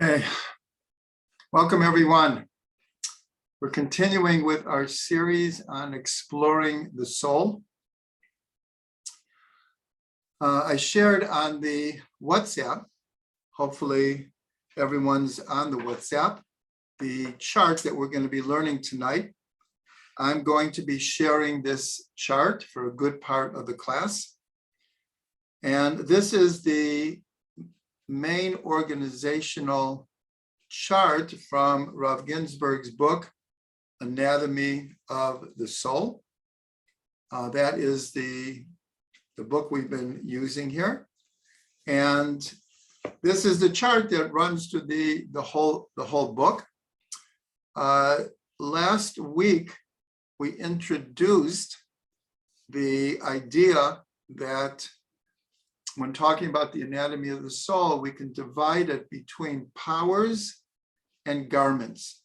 Okay, welcome everyone. We're continuing with our series on exploring the soul. I shared on the WhatsApp, hopefully everyone's on the WhatsApp, the chart that we're going to be learning tonight. I'm going to be sharing this chart for a good part of the class. And this is the main organizational chart from Rav Ginsburg's book, Anatomy of the Soul. That is the book we've been using here. And this is the chart that runs through the whole book. Last week, we introduced the idea that when talking about the anatomy of the soul, we can divide it between powers and garments.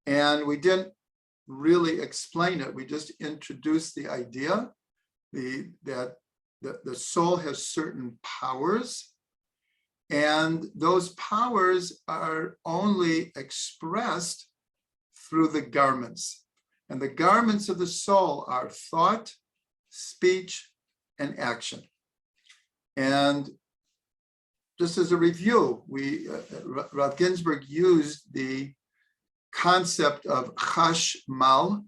And we didn't really explain it. We just introduced the idea that the soul has certain powers, and those powers are only expressed through the garments. And the garments of the soul are thought, speech, and action. And just as a review, Rav Ginsburg used the concept of chashmal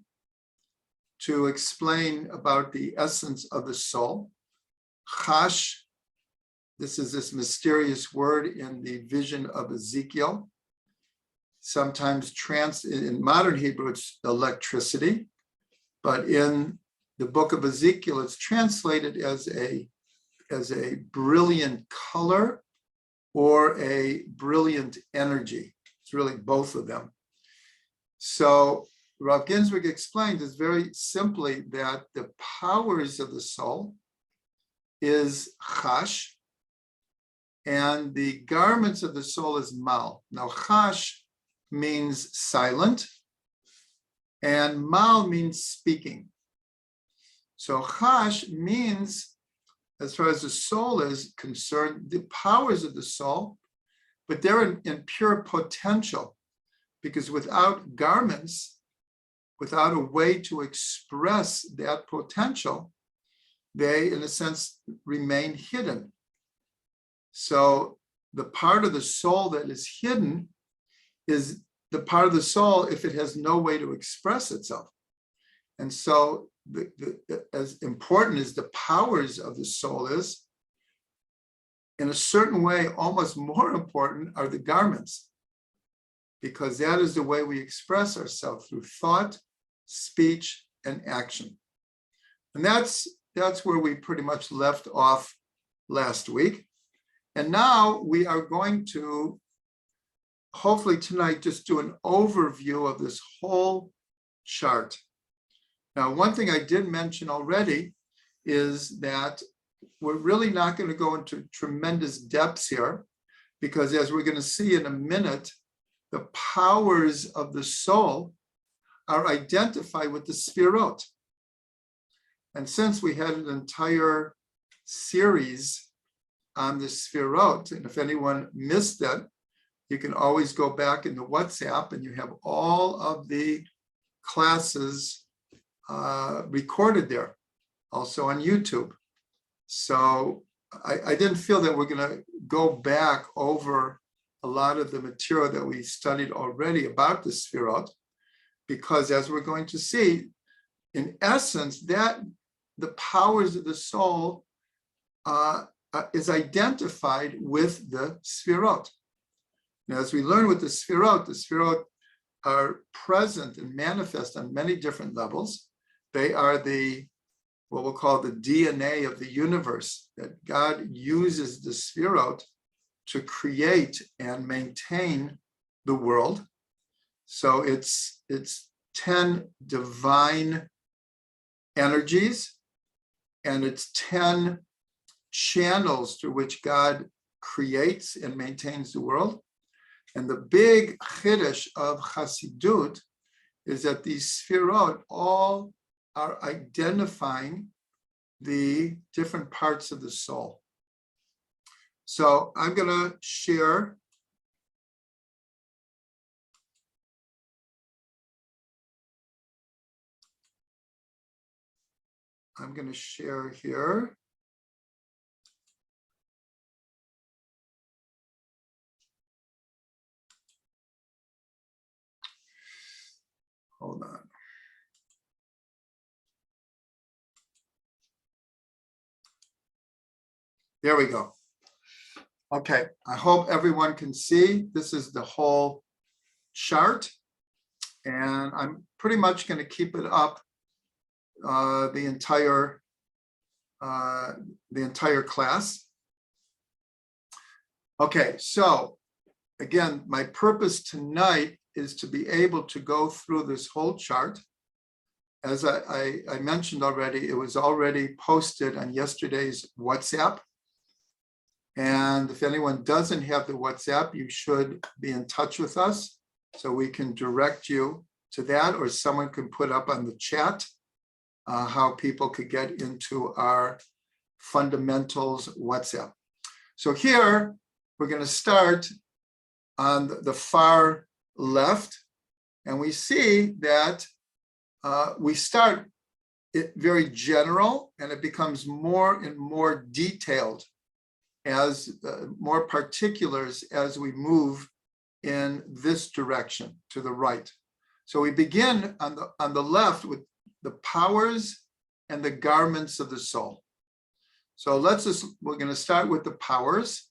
to explain about the essence of the soul. Chash, this is this mysterious word in the vision of Ezekiel. Sometimes in modern Hebrew, it's electricity, but in the book of Ezekiel, it's translated as a brilliant color or a brilliant energy. It's really both of them. So Rav Ginsburg explained this very simply that the powers of the soul is chash, and the garments of the soul is mal. Now chash means silent, and mal means speaking. So chash means, as far as the soul is concerned, the powers of the soul, but they're in pure potential, because without garments, without a way to express that potential, they, in a sense, remain hidden. So the part of the soul that is hidden is the part of the soul if it has no way to express itself. And so as important as the powers of the soul is, in a certain way, almost more important are the garments, because that is the way we express ourselves, through thought, speech, and action. And that's where we pretty much left off last week. And now we are going to, hopefully tonight, just do an overview of this whole chart. Now, one thing I did mention already is that we're really not going to go into tremendous depths here, because as we're going to see in a minute, the powers of the soul are identified with the sefirot. And since we had an entire series on the sefirot, and if anyone missed that, you can always go back in the WhatsApp and you have all of the classes recorded there, also on YouTube. So I didn't feel that we're going to go back over a lot of the material that we studied already about the sefirot, because as we're going to see, in essence, that the powers of the soul is identified with the sefirot. Now, as we learn with the sefirot are present and manifest on many different levels. They are what we'll call the DNA of the universe, that God uses the sefirot to create and maintain the world. So it's 10 divine energies, and it's 10 channels through which God creates and maintains the world. And the big chiddush of Chassidut is that these sefirot all are identifying the different parts of the soul. So I'm going to share I'm going to share here. Hold on. There we go. Okay, I hope everyone can see. This is the whole chart, and I'm pretty much going to keep it up the entire class. Okay, so again, my purpose tonight is to be able to go through this whole chart. As I mentioned already, it was already posted on yesterday's WhatsApp. And if anyone doesn't have the WhatsApp, you should be in touch with us so we can direct you to that, or someone can put up on the chat how people could get into our fundamentals WhatsApp. So here, we're going to start on the far left, and we see that we start it very general, and it becomes more and more detailed as more particulars as we move in this direction to the right. So we begin on the left with the powers and the garments of the soul. So we're going to start with the powers,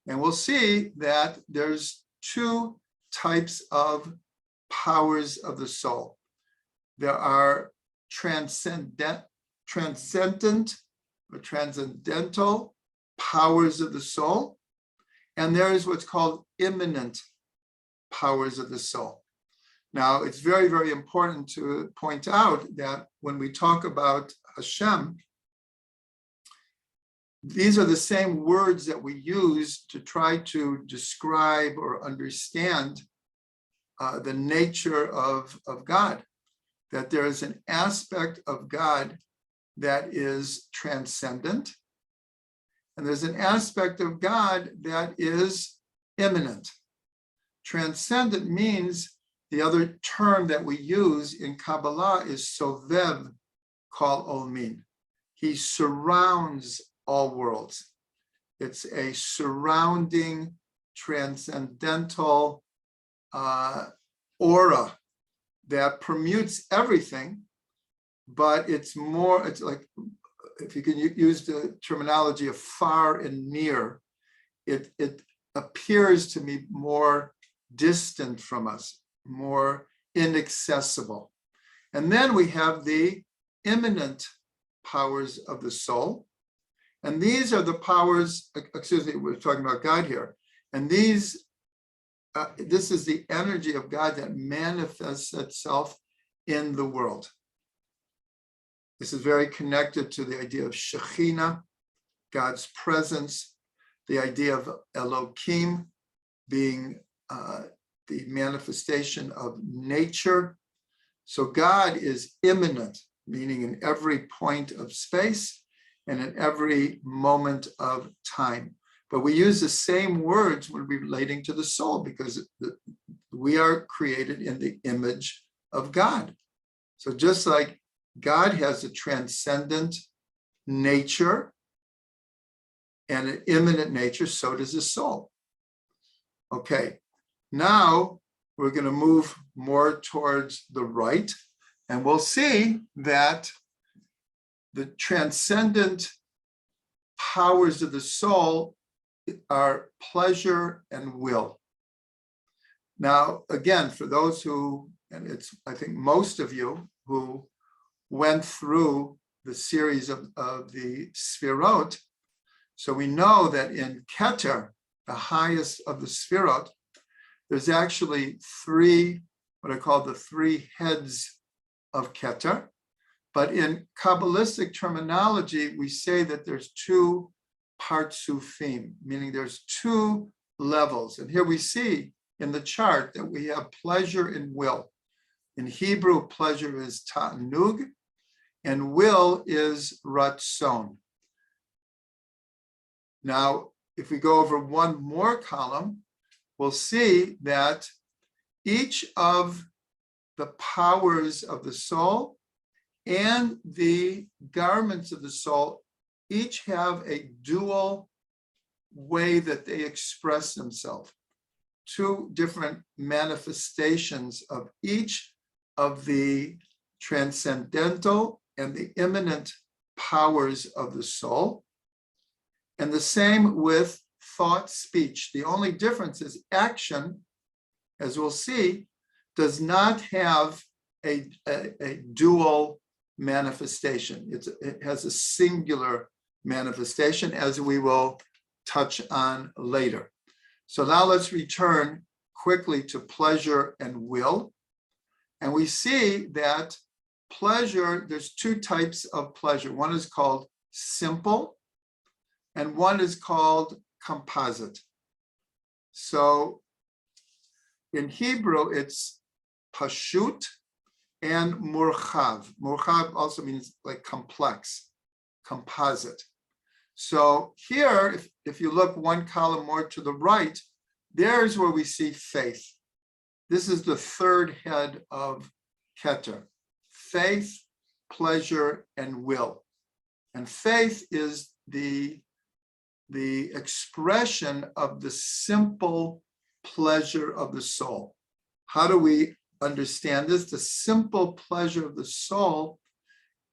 and we'll see that there's two types of powers of the soul. There are transcendent or transcendental powers of the soul, and there is what's called immanent powers of the soul. Now, it's very, very important to point out that when we talk about Hashem, these are the same words that we use to try to describe or understand the nature of God, that there is an aspect of God that is transcendent, and there's an aspect of God that is immanent. Transcendent means, the other term that we use in Kabbalah is sovev kol olmin. He surrounds all worlds. It's a surrounding, transcendental aura that permutes everything, but it's like, if you can use the terminology of far and near, it appears to be more distant from us, more inaccessible. And then we have the immanent powers of the soul. And these are the powers, we're talking about God here. And this is the energy of God that manifests itself in the world. This is very connected to the idea of Shekhinah, God's presence, the idea of Elohim being the manifestation of nature. So God is immanent, meaning in every point of space and in every moment of time. But we use the same words when relating to the soul, because we are created in the image of God. So just like God has a transcendent nature and an immanent nature, so does the soul. Okay, now we're going to move more towards the right, and we'll see that the transcendent powers of the soul are pleasure and will. Now, again, for those who, and it's, I think most of you who went through the series of the Sfirot, so we know that in Keter, the highest of the Sfirot, there's actually three, what I call the three heads of Keter. But in Kabbalistic terminology, we say that there's two partsufim, meaning there's two levels. And here we see in the chart that we have pleasure and will. In Hebrew, pleasure is ta'anug, and will is ratzon. Now, if we go over one more column, we'll see that each of the powers of the soul and the garments of the soul each have a dual way that they express themselves. Two different manifestations of each of the transcendental and the immanent powers of the soul. And the same with thought, speech. The only difference is action, as we'll see, does not have a dual manifestation. It has a singular manifestation, as we will touch on later. So now let's return quickly to pleasure and will. And we see that pleasure, there's two types of pleasure. One is called simple, and one is called composite. So in Hebrew, it's pashut and murchav. Murchav also means like complex, composite. So here, if you look one column more to the right, there's where we see faith. This is the third head of Keter. Faith, pleasure, and will. And faith is the expression of the simple pleasure of the soul. How do we understand this? The simple pleasure of the soul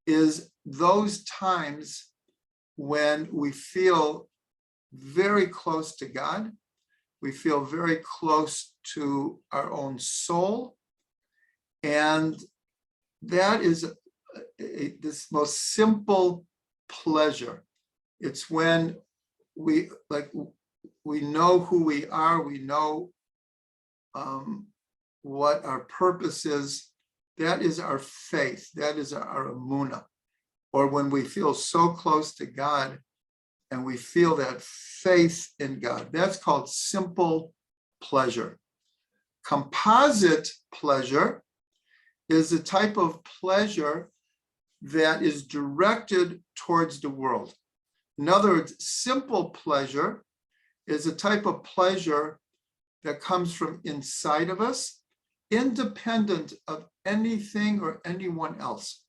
is those times when we feel very close to God, we feel very close to our own soul, and that is this most simple pleasure. It's when we know who we are, we know what our purpose is. That is our faith, that is our emunah. Or when we feel so close to God and we feel that faith in God, that's called simple pleasure. Composite pleasure is a type of pleasure that is directed towards the world. In other words, simple pleasure is a type of pleasure that comes from inside of us, independent of anything or anyone else.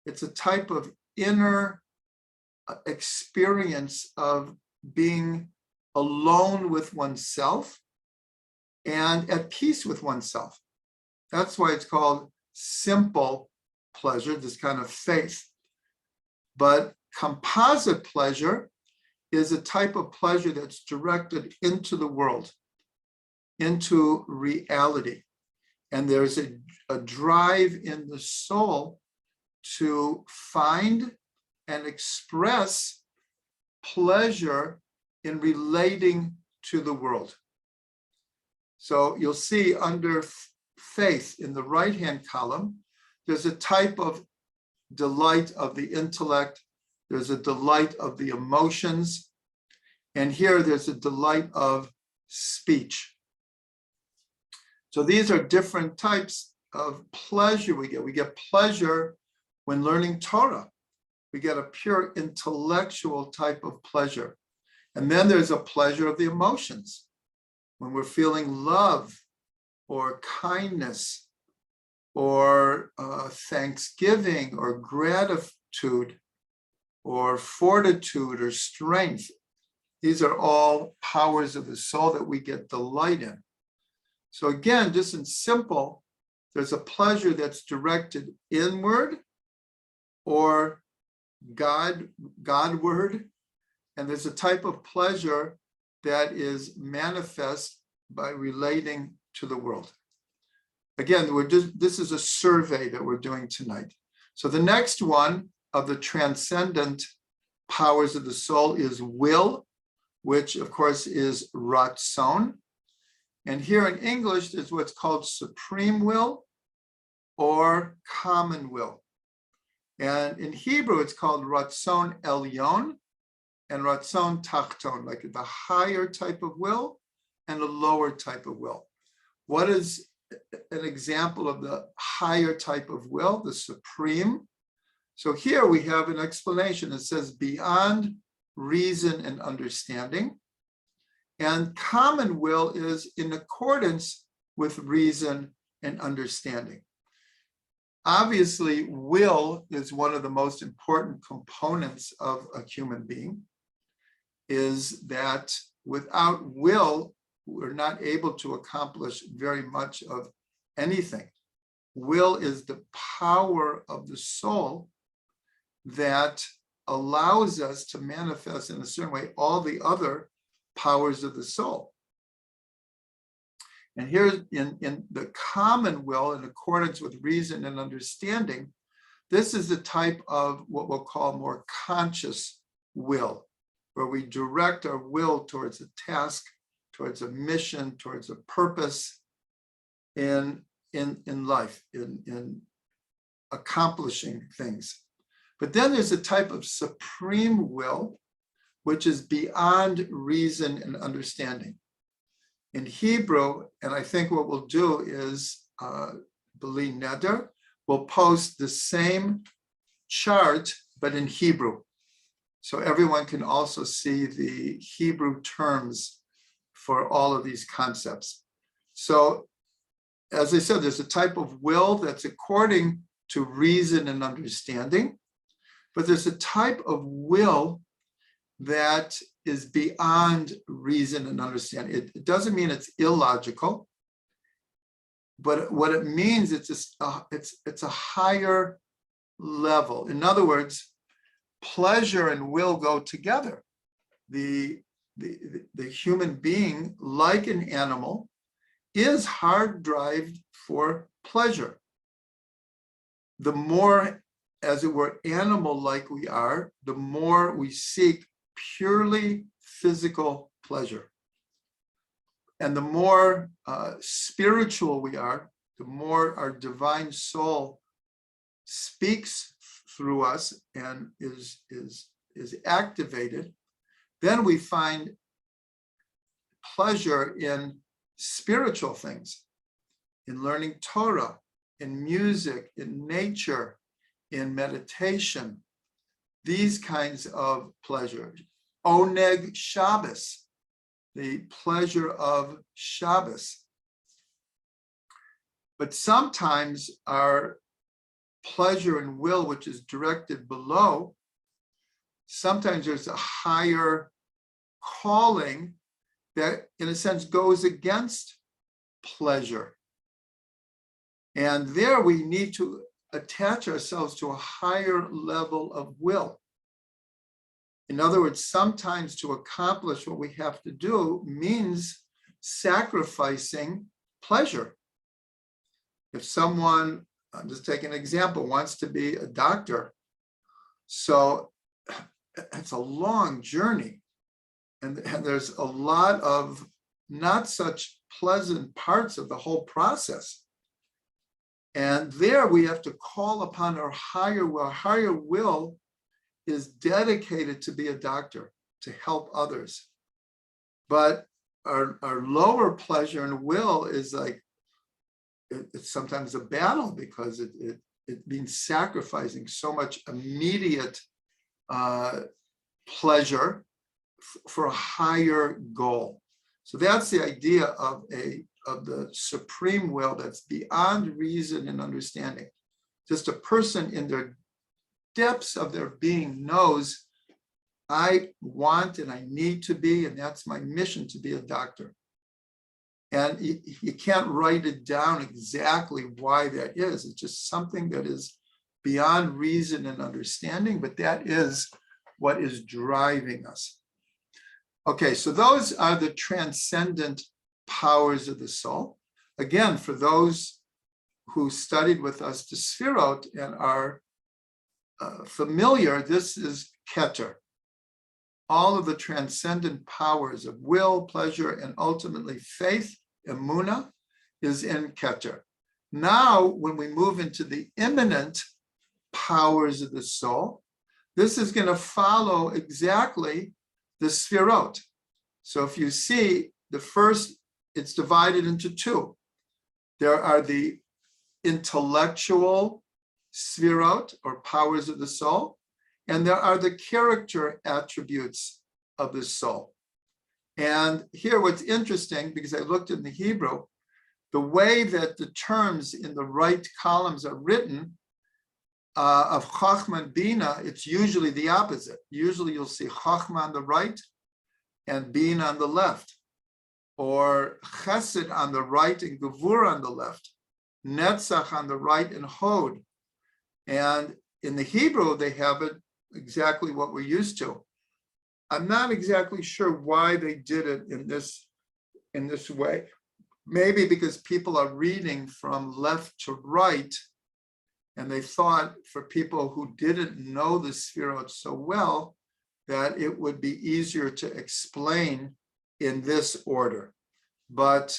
It's a type of inner experience of being alone with oneself and at peace with oneself. That's why it's called simple pleasure, this kind of faith. But composite pleasure is a type of pleasure that's directed into the world, into reality. And there's a drive in the soul to find and express pleasure in relating to the world. So you'll see under faith in the right-hand column, there's a type of delight of the intellect, there's a delight of the emotions, and here there's a delight of speech. So these are different types of pleasure we get. We get pleasure when learning Torah. We get a pure intellectual type of pleasure. And then there's a pleasure of the emotions. When we're feeling love or kindness or thanksgiving or gratitude or fortitude or strength. These are all powers of the soul that we get delight in. So again, just in simple, there's a pleasure that's directed inward or Godward, and there's a type of pleasure that is manifest by relating to the world. Again, this is a survey that we're doing tonight. So the next one of the transcendent powers of the soul is will, which of course is ratzon. And here in English, there's what's called supreme will or common will. And in Hebrew, it's called ratzon elyon and ratzon tachton, like the higher type of will and the lower type of will. What is an example of the higher type of will, the supreme? So here we have an explanation. It says beyond reason and understanding. And common will is in accordance with reason and understanding. Obviously, will is one of the most important components of a human being, is that without will, we're not able to accomplish very much of anything. Will is the power of the soul that allows us to manifest in a certain way all the other powers of the soul. And here in the common will, in accordance with reason and understanding, this is the type of what we'll call more conscious will, where we direct our will towards a task, towards a mission, towards a purpose in life, in accomplishing things. But then there's a type of supreme will, which is beyond reason and understanding. In Hebrew, and I think what we'll do is, B'li Neder, we'll post the same chart, but in Hebrew. So everyone can also see the Hebrew terms for all of these concepts. So, as I said, there's a type of will that's according to reason and understanding, but there's a type of will that is beyond reason and understanding. It doesn't mean it's illogical, but what it means, it's a higher level. In other words, pleasure and will go together. The human being, like an animal, is hard-drived for pleasure. The more, as it were, animal-like we are, the more we seek purely physical pleasure. And the more spiritual we are, the more our divine soul speaks through us and is activated, then we find pleasure in spiritual things, in learning Torah, in music, in nature, in meditation, these kinds of pleasure. Oneg Shabbos, the pleasure of Shabbos. But sometimes our pleasure and will, which is directed below, sometimes there's a higher calling that, in a sense, goes against pleasure. And there we need to attach ourselves to a higher level of will. In other words, sometimes to accomplish what we have to do means sacrificing pleasure. If someone, I'm just taking an example, wants to be a doctor, so it's a long journey, and there's a lot of not such pleasant parts of the whole process. And there we have to call upon our higher will. Our higher will is dedicated to be a doctor, to help others. But our lower pleasure and will is like, it's sometimes a battle, because it means sacrificing so much immediate pleasure for a higher goal. So that's the idea of the supreme will that's beyond reason and understanding. Just a person in their depths of their being knows, I want and I need to be, and that's my mission, to be a doctor. And you can't write it down exactly why that is. It's just something that is beyond reason and understanding, but that is what is driving us. Okay, so those are the transcendent powers of the soul. Again, for those who studied with us the Sfirot and are familiar, this is Keter. All of the transcendent powers of will, pleasure, and ultimately faith, Emunah, is in Keter. Now, when we move into the immanent powers of the soul, this is going to follow exactly the Sfirot. So if you see the first, it's divided into two. There are the intellectual Sfirot, or powers of the soul, and there are the character attributes of the soul. And here what's interesting, because I looked in the Hebrew, the way that the terms in the right columns are written of Chachma and Bina, it's usually the opposite. Usually you'll see Chachma on the right and Bina on the left, or Chesed on the right and Gevura on the left, Netzach on the right and Hod. And in the Hebrew, they have it exactly what we're used to. I'm not exactly sure why they did it in this way. Maybe because people are reading from left to right, and they thought for people who didn't know the Sefirot so well, that it would be easier to explain in this order. But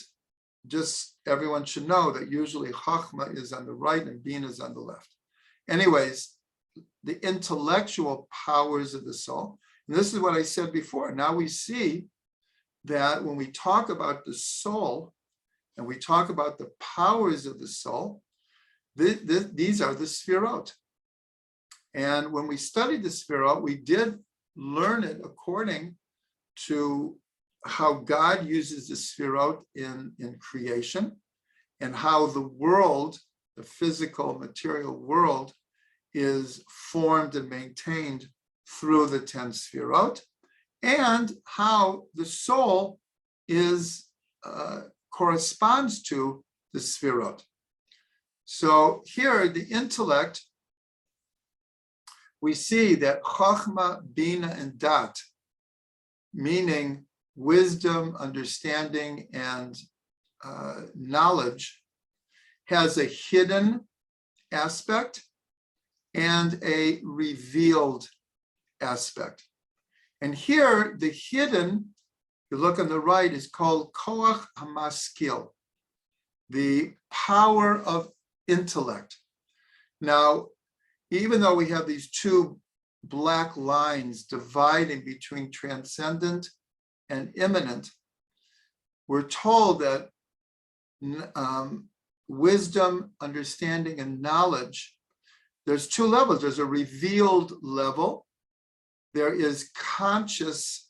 just everyone should know that usually Chachma is on the right and Bina is on the left. Anyways, the intellectual powers of the soul. And this is what I said before. Now we see that when we talk about the soul and we talk about the powers of the soul, these are the Sefirot. And when we studied the Sefirot, we did learn it according to how God uses the Sefirot in creation, and how the world, the physical material world, is formed and maintained through the 10 Sefirot, and how the soul is corresponds to the Sefirot. So here, the intellect, we see that Chachma, Bina, and Dat, meaning wisdom, understanding, and knowledge, has a hidden aspect and a revealed aspect. And here, the hidden, you look on the right, is called Koach HaMaskil, the power of intellect. Now, even though we have these two black lines dividing between transcendent and immanent, we're told that wisdom, understanding, and knowledge, there's two levels. There's a revealed level. There is conscious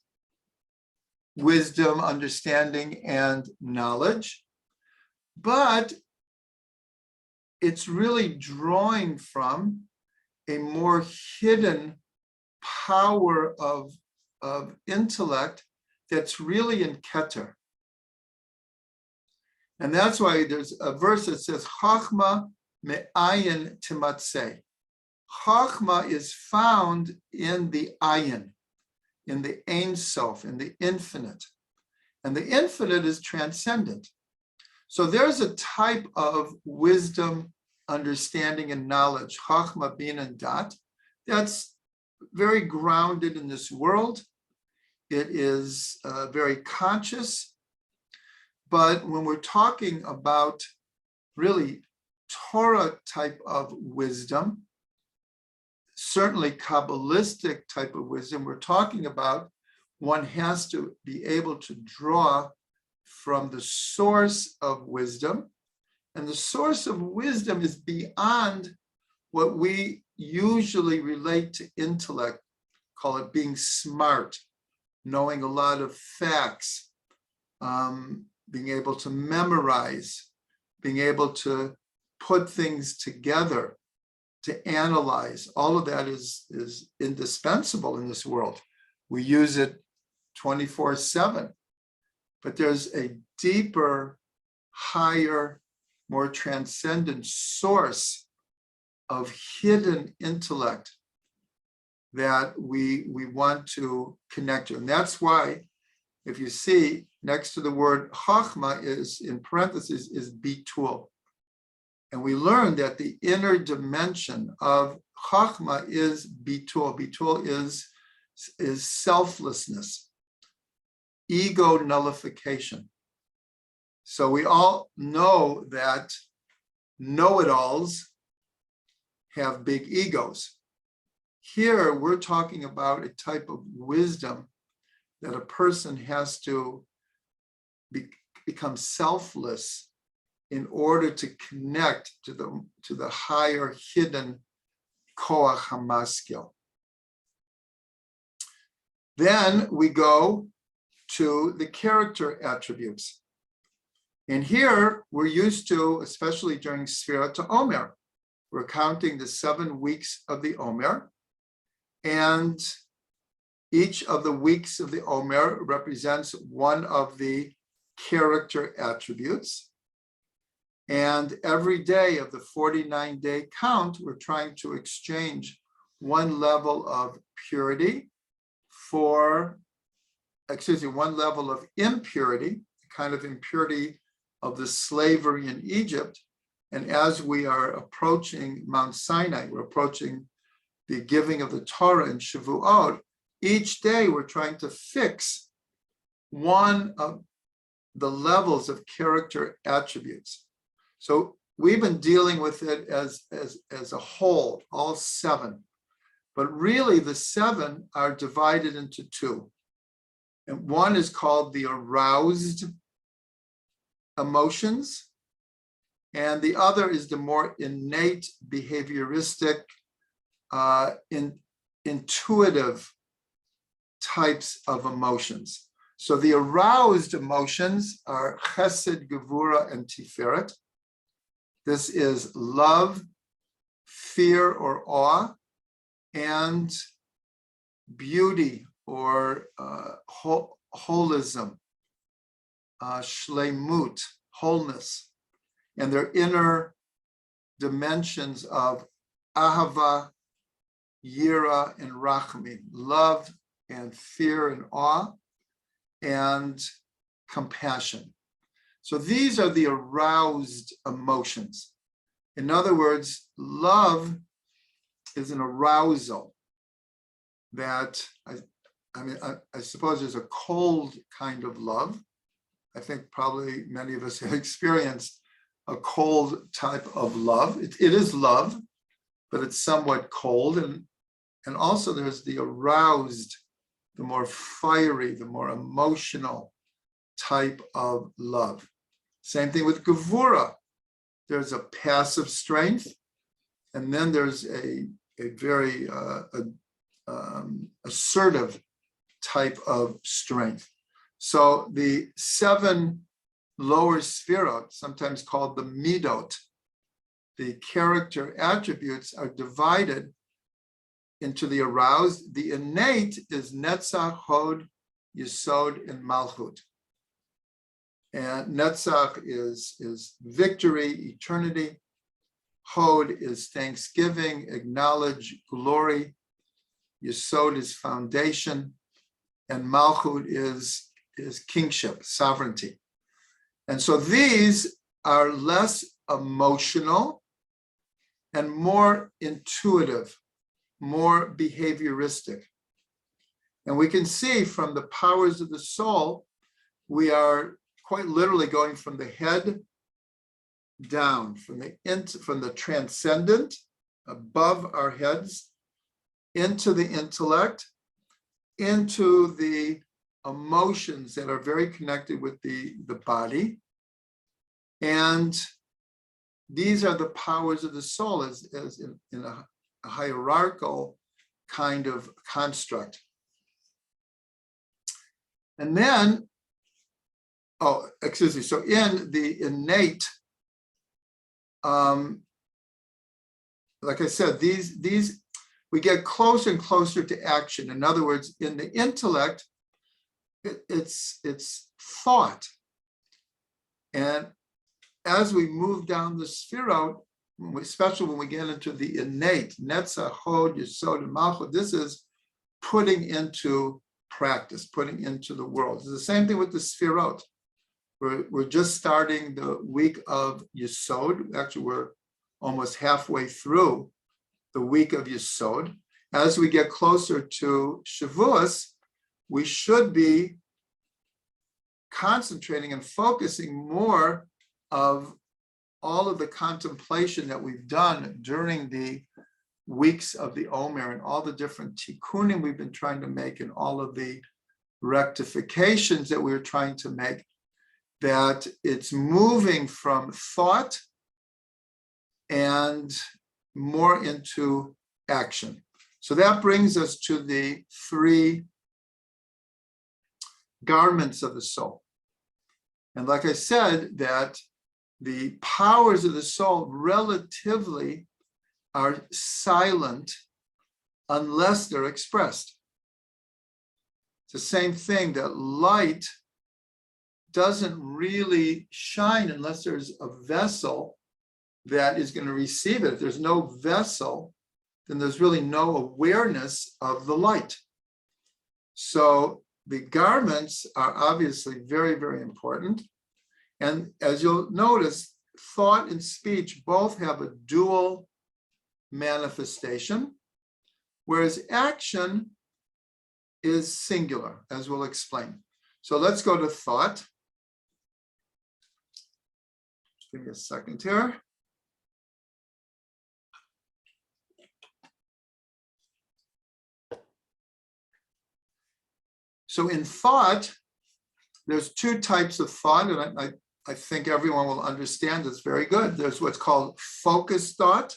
wisdom, understanding, and knowledge. But it's really drawing from a more hidden power of intellect that's really in Keter. And that's why there's a verse that says, Chachma me'ayin timatzeh. Chachma is found in the ayin, in the Ein Sof, in the infinite. And the infinite is transcendent. So there's a type of wisdom, understanding, and knowledge, Chachma, Bina, and Dat, that's very grounded in this world. It is very conscious. But when we're talking about really Torah type of wisdom, certainly Kabbalistic type of wisdom, we're talking about one has to be able to draw from the source of wisdom. And the source of wisdom is beyond what we usually relate to intellect, call it being smart, knowing a lot of facts, being able to memorize, being able to put things together, to analyze. All of that is indispensable in this world. We use it 24/7, but there's a deeper, higher, more transcendent source of hidden intellect that we want to connect to. And that's why, if you see next to the word Chachma is in parentheses is Bitul. And we learned that the inner dimension of Chachma is Bitul. Bitul is selflessness, ego nullification. So we all know that know-it-alls have big egos. Here, we're talking about a type of wisdom that a person has to become selfless in order to connect to the higher hidden Koach HaMaskil. Then we go to the character attributes. And here we're used to, especially during Sfirat to Omer, we're counting the 7 weeks of the Omer, and each of the weeks of the Omer represents one of the character attributes. And every day of the 49-day count, we're trying to exchange one level of purity for, one level of impurity, the kind of impurity of the slavery in Egypt. And as we are approaching Mount Sinai, we're approaching the giving of the Torah in Shavuot, each day we're trying to fix one of the levels of character attributes. So we've been dealing with it as a whole, all 7. But really the 7 are divided into 2. And one is called the aroused emotions, and the other is the more innate, behavioristic, intuitive types of emotions. So the aroused emotions are Chesed, Gevura, and Tiferet. This is love, fear or awe, and beauty or holism, shleimut, wholeness, and their inner dimensions of ahava, yira, and rachmin, love and fear and awe, and compassion. So these are the aroused emotions. In other words, love is an arousal that, I suppose there's a cold kind of love. I think probably many of us have experienced a cold type of love. It is love, but it's somewhat cold. And also there's the aroused, the more fiery, the more emotional type of love. Same thing with Gevura. There's a passive strength, and then there's a very assertive type of strength. So the 7 lower sphirot, sometimes called the midot, the character attributes, are divided into the aroused. The innate is Netzach, Hod, Yesod, and Malchut. And Netzach is victory, eternity. Hod is thanksgiving, acknowledge, glory. Yesod is foundation. And Malchut is kingship, sovereignty. And so these are less emotional and more intuitive, more behavioristic. And we can see from the powers of the soul, we are quite literally going from the head down, from the transcendent, above our heads, into the intellect, into the emotions that are very connected with the body. And these are the powers of the soul as in a hierarchical kind of construct. And then, so in the innate, like I said, these we get closer and closer to action. In other words, in the intellect, it's thought. And as we move down the sphirot, especially when we get into the innate, Netzach, Hod, Yesod, and Malchut, this is putting into practice, putting into the world. It's the same thing with the sphirot. We're just starting the week of Yesod. Actually, we're almost halfway through the week of Yesod. As we get closer to Shavuos, we should be concentrating and focusing more of all of the contemplation that we've done during the weeks of the Omer and all the different tikkunim we've been trying to make and all of the rectifications that we're trying to make, that it's moving from thought and more into action. So that brings us to the 3 garments of the soul. And like I said, that the powers of the soul relatively are silent unless they're expressed. It's the same thing that light doesn't really shine unless there's a vessel that is going to receive it. If there's no vessel, then there's really no awareness of the light. So the garments are obviously very, very important. And as you'll notice, thought and speech both have a dual manifestation, whereas action is singular, as we'll explain. So let's go to thought. Give me a second here. So in thought, there's two types of thought, and I think everyone will understand this very good. There's what's called focused thought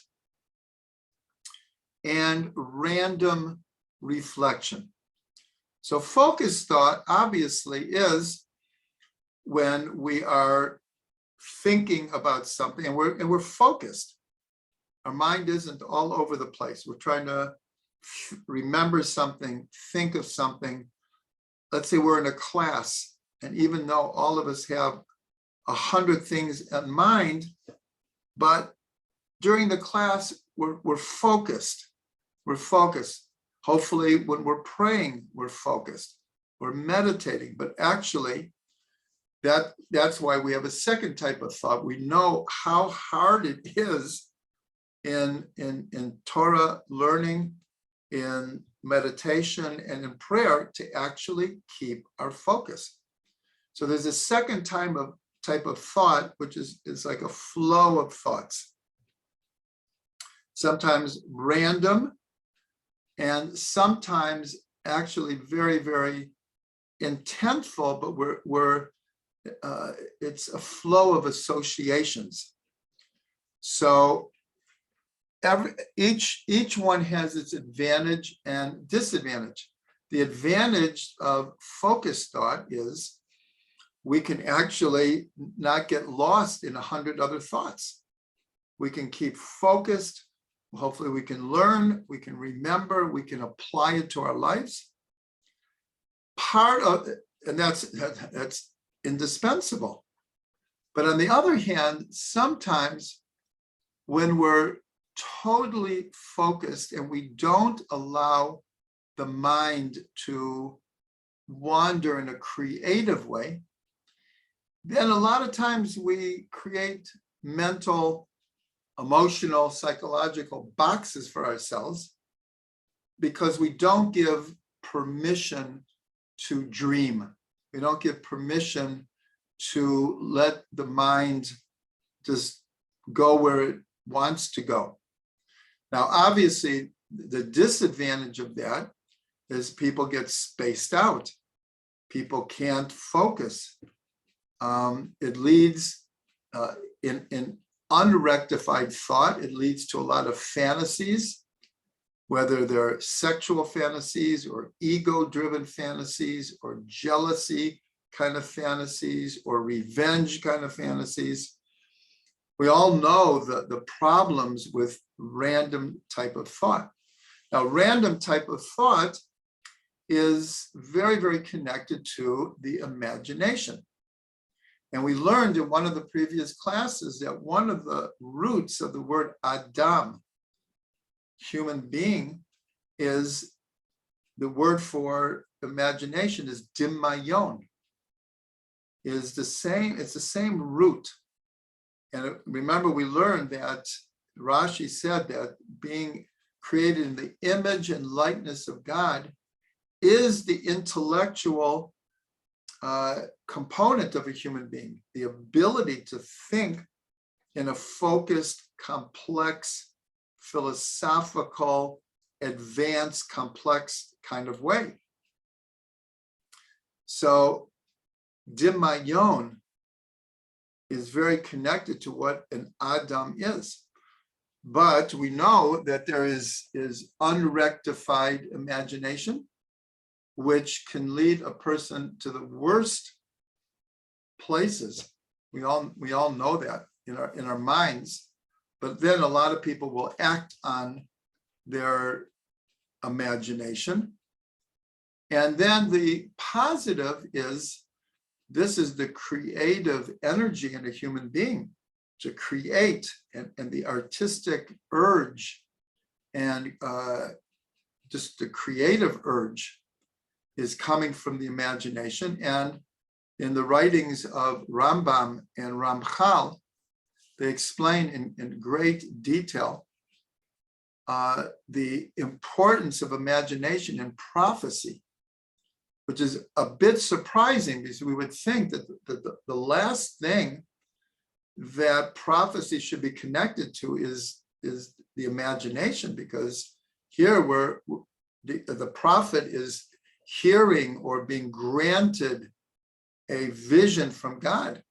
and random reflection. So focused thought obviously is when we are thinking about something and we're focused. Our mind isn't all over the place. We're trying to remember something, think of something. Let's say we're in a class, and even though all of us have 100 things in mind, but during the class, we're focused. We're focused. Hopefully, when we're praying, we're focused. We're meditating, but actually, that's why we have a second type of thought. We know how hard it is in Torah learning, in meditation, and in prayer to actually keep our focus. So there's a second type of thought, which is like a flow of thoughts. Sometimes random, and sometimes actually very, very intentful, but it's a flow of associations. So each one has its advantage and disadvantage. The advantage of focused thought is we can actually not get lost in 100 other thoughts. We can keep focused. Hopefully we can learn, we can remember, we can apply it to our lives. Part of it, and that's indispensable. But on the other hand, sometimes when we're totally focused and we don't allow the mind to wander in a creative way, then a lot of times we create mental, emotional, psychological boxes for ourselves because we don't give permission to dream. We don't give permission to let the mind just go where it wants to go. Now, obviously, the disadvantage of that is people get spaced out. People can't focus. It leads in unrectified thought, it leads to a lot of fantasies, whether they're sexual fantasies or ego-driven fantasies or jealousy kind of fantasies or revenge kind of fantasies. We all know the problems with random type of thought. Now, random type of thought is very, very connected to the imagination. And we learned in one of the previous classes that one of the roots of the word Adam, human being, is the word for imagination is dimayon. It's the same root. And remember, we learned that Rashi said that being created in the image and likeness of God is the intellectual component of a human being, the ability to think in a focused, complex, philosophical, advanced, complex kind of way. So Dimayon is very connected to what an Adam is. But we know that there is unrectified imagination, which can lead a person to the worst places. We all know that in our minds. but then a lot of people will act on their imagination. And then the positive is, this is the creative energy in a human being to create, and the artistic urge and just the creative urge is coming from the imagination. And in the writings of Rambam and Ramchal, they explain in great detail the importance of imagination in prophecy, which is a bit surprising because we would think that the last thing that prophecy should be connected to is the imagination, because here the prophet is hearing or being granted a vision from God.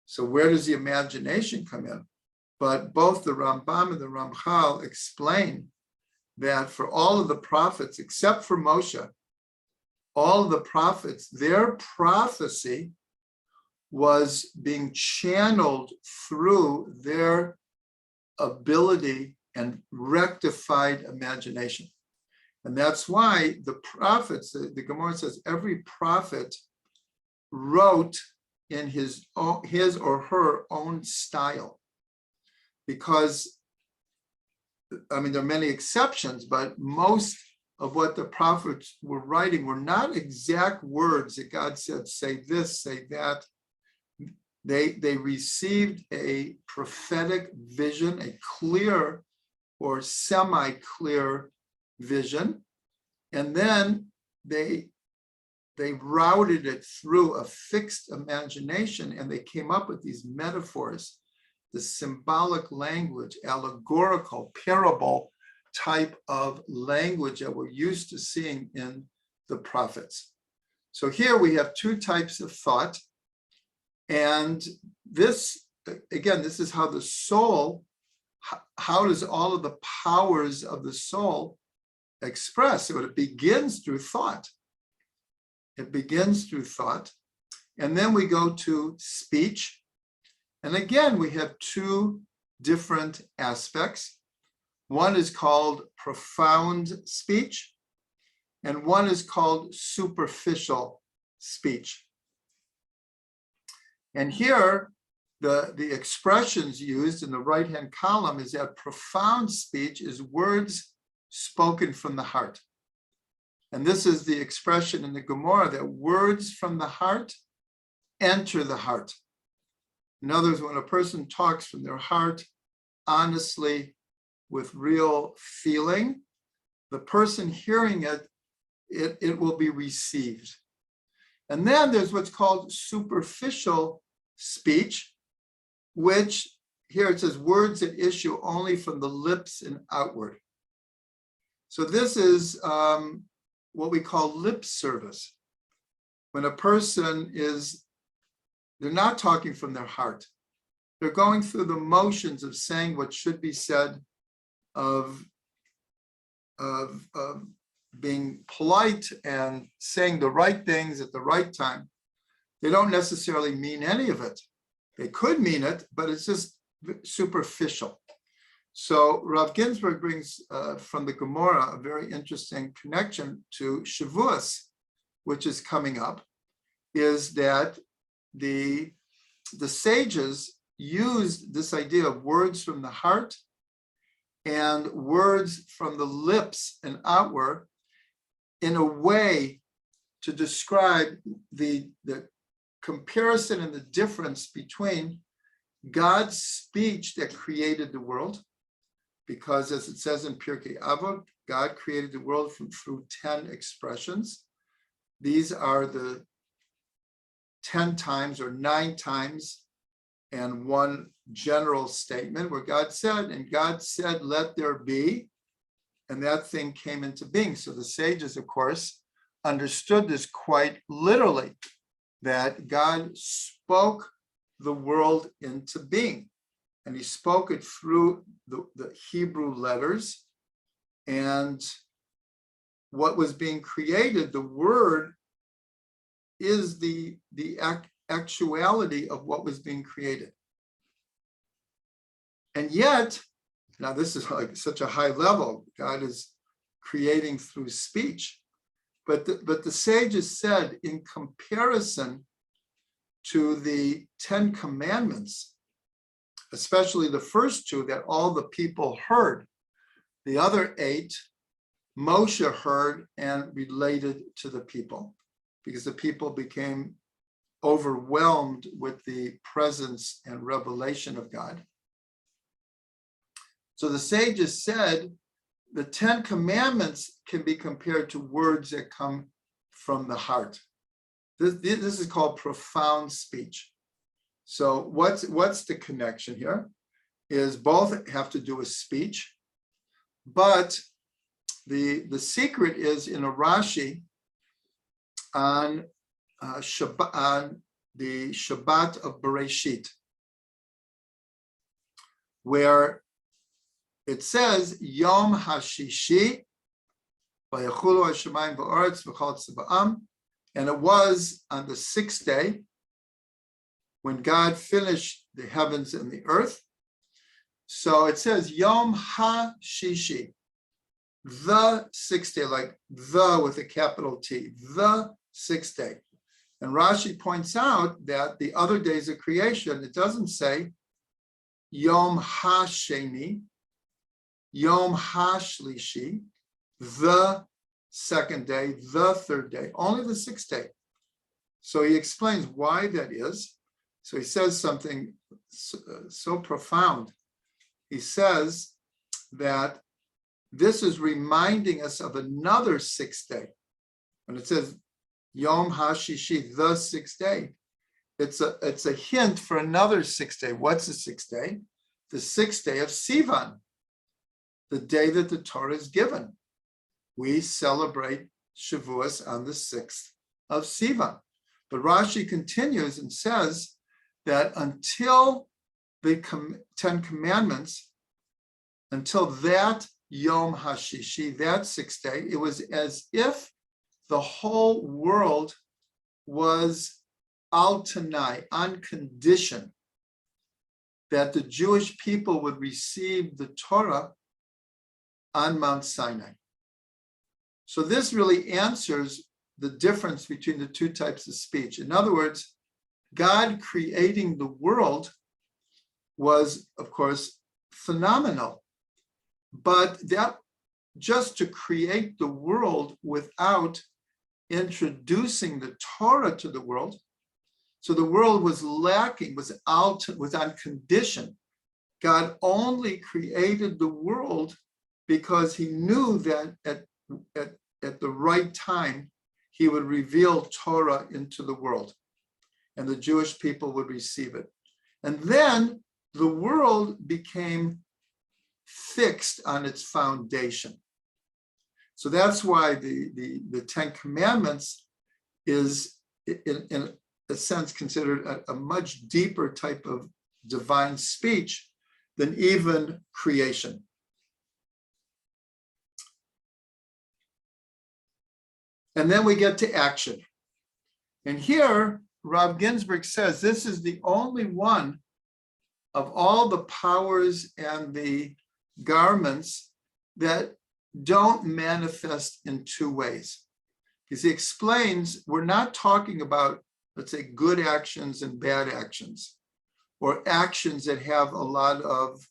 So where does the imagination come in? But both the Rambam and the Ramchal explain that for all of the prophets, except for Moshe, all of the prophets, their prophecy was being channeled through their ability and rectified imagination. And that's why the prophets, the Gemara says, every prophet wrote in his or her own style. Because, I mean, there are many exceptions, but most of what the prophets were writing were not exact words that God said, say this, say that. They received a prophetic vision, a clear or semi-clear vision, and then they routed it through a fixed imagination, and they came up with these metaphors, the symbolic language, allegorical, parable type of language that we're used to seeing in the prophets. So here we have two types of thought. And this, again, this is how the soul, how does all of the powers of the soul express? So it begins through thought. It begins through thought. And then we go to speech. And again, we have two different aspects. One is called profound speech, and one is called superficial speech. And here, the expressions used in the right-hand column is that profound speech is words spoken from the heart. And this is the expression in the Gemara that words from the heart enter the heart. In other words, when a person talks from their heart, honestly, with real feeling, the person hearing it will be received. And then there's what's called superficial speech, which here it says words that issue only from the lips and outward. So this is what we call lip service. When a person they're not talking from their heart. They're going through the motions of saying what should be said, of being polite and saying the right things at the right time. They don't necessarily mean any of it. They could mean it, but it's just superficial. So Rav Ginsburg brings from the Gemara a very interesting connection to Shavuos, which is coming up, is that the sages used this idea of words from the heart and words from the lips and outward in a way to describe the comparison and the difference between God's speech that created the world, because as it says in Pirkei Avot, God created the world through 10 expressions. These are the 10 times or 9 times and one general statement where God said, and God said, let there be, and that thing came into being. So the sages, of course, understood this quite literally, that God spoke the world into being, and he spoke it through the Hebrew letters, and what was being created, the word, is the actuality of what was being created. And yet, now this is like such a high level, God is creating through speech. But the sages said, in comparison to the 10 commandments, especially the first two that all the people heard, the other 8, Moshe heard and related to the people, because the people became overwhelmed with the presence and revelation of God. So the sages said the 10 commandments can be compared to words that come from the heart. This is called profound speech. So what's the connection here? Is both have to do with speech, but the secret is in a Rashi on the Shabbat of Bereshit, where it says Yom Hashishi vayachulu hashamayim va'aretz v'chol tziba'am, and it was on the 6th day when God finished the heavens and the earth. So it says Yom HaShishi, the 6th day, like the with a capital T, the 6th day. And Rashi points out that the other days of creation, it doesn't say Yom HaSheni, Yom HaShlishi, the 2nd day, the 3rd day, only the 6th day. So he explains why that is. So he says something so profound. He says that this is reminding us of another 6th day. When it says Yom HaShishi, the 6th day, it's a hint for another 6th day. What's the 6th day? The 6th day of Sivan, the day that the Torah is given. We celebrate Shavuos on the 6th of Sivan. But Rashi continues and says that until the 10 commandments, until that Yom HaShishi, that 6th day, it was as if the whole world was al tanai, on condition that the Jewish people would receive the Torah on Mount Sinai. So this really answers the difference between the two types of speech. In other words, God creating the world was, of course, phenomenal. But that just to create the world without introducing the Torah to the world, so the world was lacking, was on condition. God only created the world because he knew that at the right time, he would reveal Torah into the world and the Jewish people would receive it. And then the world became fixed on its foundation. So that's why the 10 Commandments is, in a sense, considered a much deeper type of divine speech than even creation. And then we get to action. And here, Rav Ginsburg says this is the only one of all the powers and the garments that don't manifest in two ways. Because he explains, we're not talking about, let's say, good actions and bad actions, or actions that have a lot of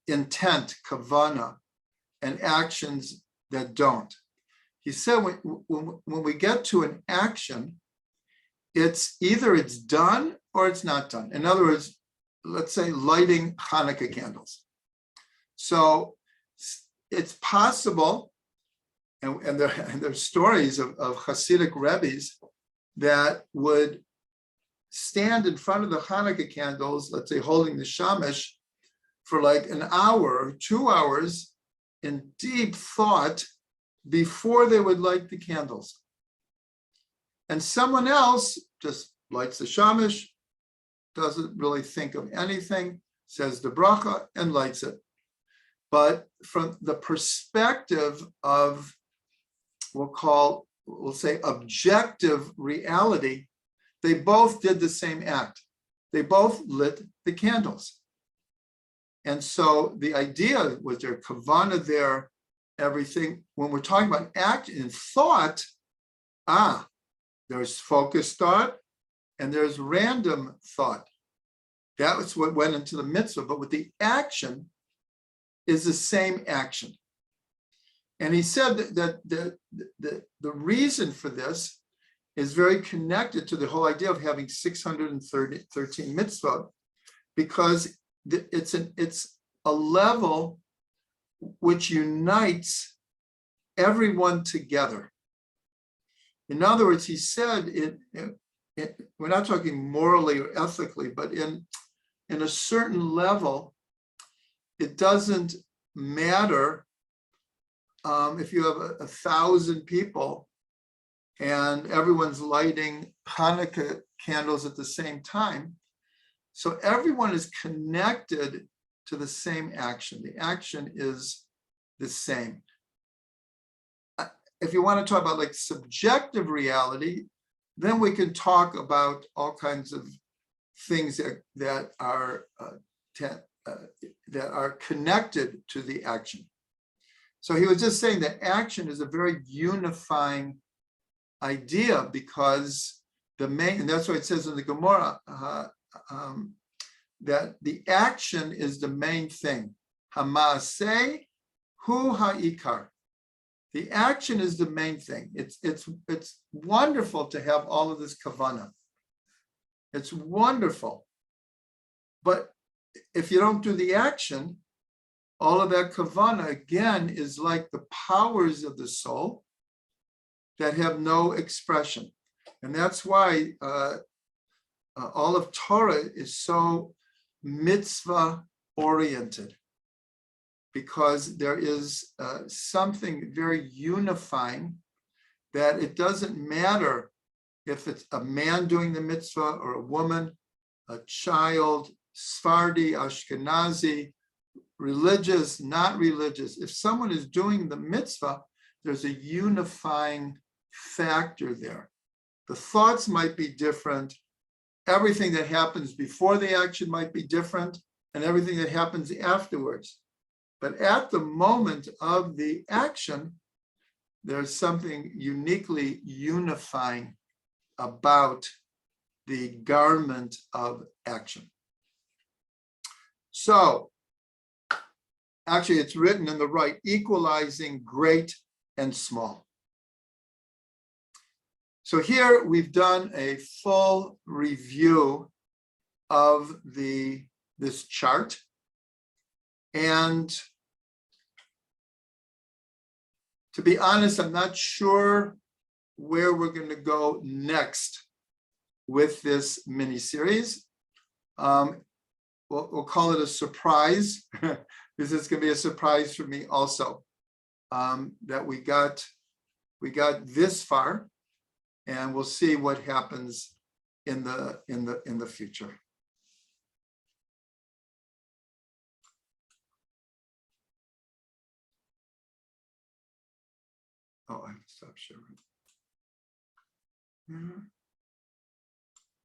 intent, kavana, and actions that don't. He said when we get to an action, it's either it's done or it's not done. In other words, let's say lighting Hanukkah candles. So it's possible, and there's stories of Hasidic Rebbes that would stand in front of the Hanukkah candles, let's say holding the shamash, for like an hour or 2 hours in deep thought before they would light the candles. And someone else just lights the shamash, doesn't really think of anything, says the bracha and lights it. But from the perspective of, we'll say objective reality, they both did the same act. They both lit the candles. And so the idea was there, kavana there, everything. When we're talking about act and thought, there's focused thought and there's random thought. That was what went into the mitzvah, but with the action is the same action. And he said that the reason for this is very connected to the whole idea of having 613 mitzvot, because it's a level which unites everyone together. In other words, he said, we're not talking morally or ethically, but in a certain level, it doesn't matter if you have 1,000 people and everyone's lighting Hanukkah candles at the same time. So everyone is connected to the same action. The action is the same. If you want to talk about like subjective reality, then we can talk about all kinds of things that are connected to the action. So he was just saying that action is a very unifying idea, because the main, and that's why it says in the Gemara that the action is the main thing. Hamaaseh hu ha'ikar. The action is the main thing. It's wonderful to have all of this kavanah. It's wonderful. But if you don't do the action, all of that kavanah, again, is like the powers of the soul that have no expression. And that's why all of Torah is so mitzvah oriented, because there is something very unifying, that it doesn't matter if it's a man doing the mitzvah or a woman, a child, Sephardi, Ashkenazi, religious, not religious. If someone is doing the mitzvah, there's a unifying factor there. The thoughts might be different. Everything that happens before the action might be different, and everything that happens afterwards. But at the moment of the action, there's something uniquely unifying about the garment of action. So, actually, it's written in the right, equalizing great and small. So here we've done a full review of this chart. And to be honest, I'm not sure where we're going to go next with this mini series. We'll call it a surprise, because it's going to be a surprise for me also, that we got this far, and we'll see what happens in the future. Oh, I have to stop sharing.